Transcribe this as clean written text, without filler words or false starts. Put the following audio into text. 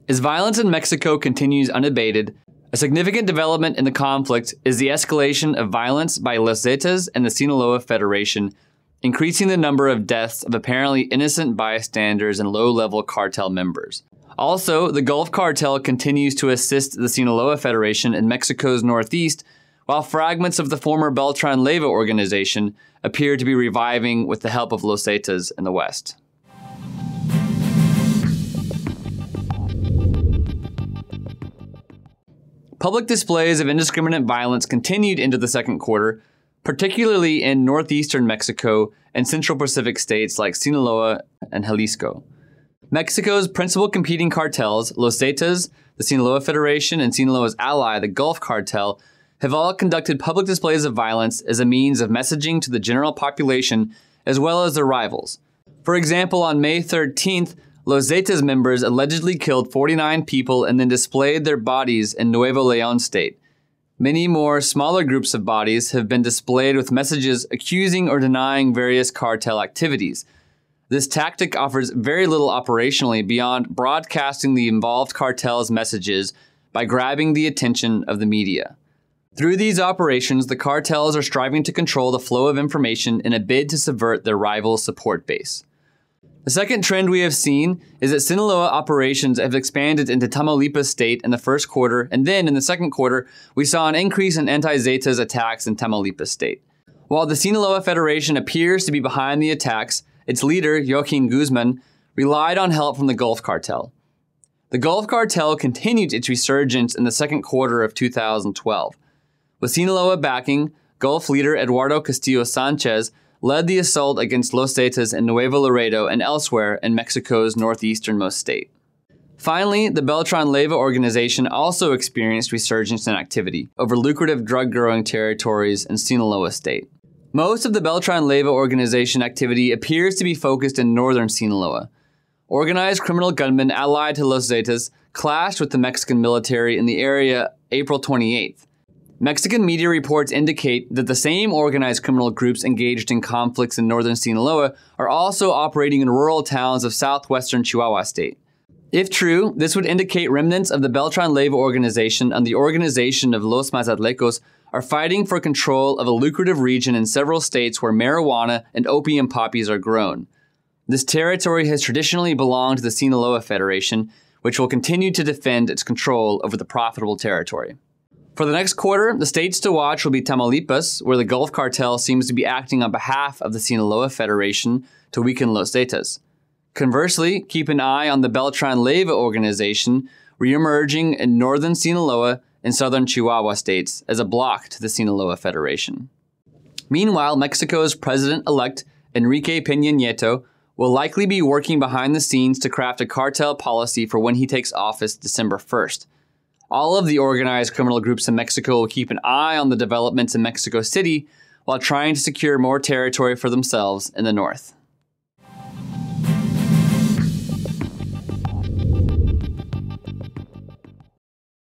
As violence in Mexico continues unabated, a significant development in the conflict is the escalation of violence by Los Zetas and the Sinaloa Federation, increasing the number of deaths of apparently innocent bystanders and low-level cartel members. Also, the Gulf Cartel continues to assist the Sinaloa Federation in Mexico's northeast, while fragments of the former Beltran Leyva organization appear to be reviving with the help of Los Zetas in the west. Public displays of indiscriminate violence continued into the second quarter, particularly in northeastern Mexico and central Pacific states like Sinaloa and Jalisco. Mexico's principal competing cartels, Los Zetas, the Sinaloa Federation, and Sinaloa's ally, the Gulf Cartel, have all conducted public displays of violence as a means of messaging to the general population as well as their rivals. For example, on May 13th, Los Zetas members allegedly killed 49 people and then displayed their bodies in Nuevo León state. Many more smaller groups of bodies have been displayed with messages accusing or denying various cartel activities. This tactic offers very little operationally beyond broadcasting the involved cartel's messages by grabbing the attention of the media. Through these operations, the cartels are striving to control the flow of information in a bid to subvert their rival support base. The second trend we have seen is that Sinaloa operations have expanded into Tamaulipas state in the first quarter, and then in the second quarter, we saw an increase in anti-Zetas attacks in Tamaulipas state. While the Sinaloa Federation appears to be behind the attacks, its leader, Joaquin Guzman, relied on help from the Gulf Cartel. The Gulf Cartel continued its resurgence in the second quarter of 2012. With Sinaloa backing, Gulf leader Eduardo Castillo Sanchez led the assault against Los Zetas in Nuevo Laredo and elsewhere in Mexico's northeasternmost state. Finally, the Beltran Leyva organization also experienced resurgence in activity over lucrative drug-growing territories in Sinaloa state. Most of the Beltran Leyva organization activity appears to be focused in northern Sinaloa. Organized criminal gunmen allied to Los Zetas clashed with the Mexican military in the area April 28th. Mexican media reports indicate that the same organized criminal groups engaged in conflicts in northern Sinaloa are also operating in rural towns of southwestern Chihuahua state. If true, this would indicate remnants of the Beltran Leyva organization and the organization of Los Mazatlecos are fighting for control of a lucrative region in several states where marijuana and opium poppies are grown. This territory has traditionally belonged to the Sinaloa Federation, which will continue to defend its control over the profitable territory. For the next quarter, the states to watch will be Tamaulipas, where the Gulf Cartel seems to be acting on behalf of the Sinaloa Federation to weaken Los Zetas. Conversely, keep an eye on the Beltran Leyva organization reemerging in northern Sinaloa and southern Chihuahua states as a block to the Sinaloa Federation. Meanwhile, Mexico's president-elect Enrique Peña Nieto will likely be working behind the scenes to craft a cartel policy for when he takes office December 1st. All of the organized criminal groups in Mexico will keep an eye on the developments in Mexico City while trying to secure more territory for themselves in the north.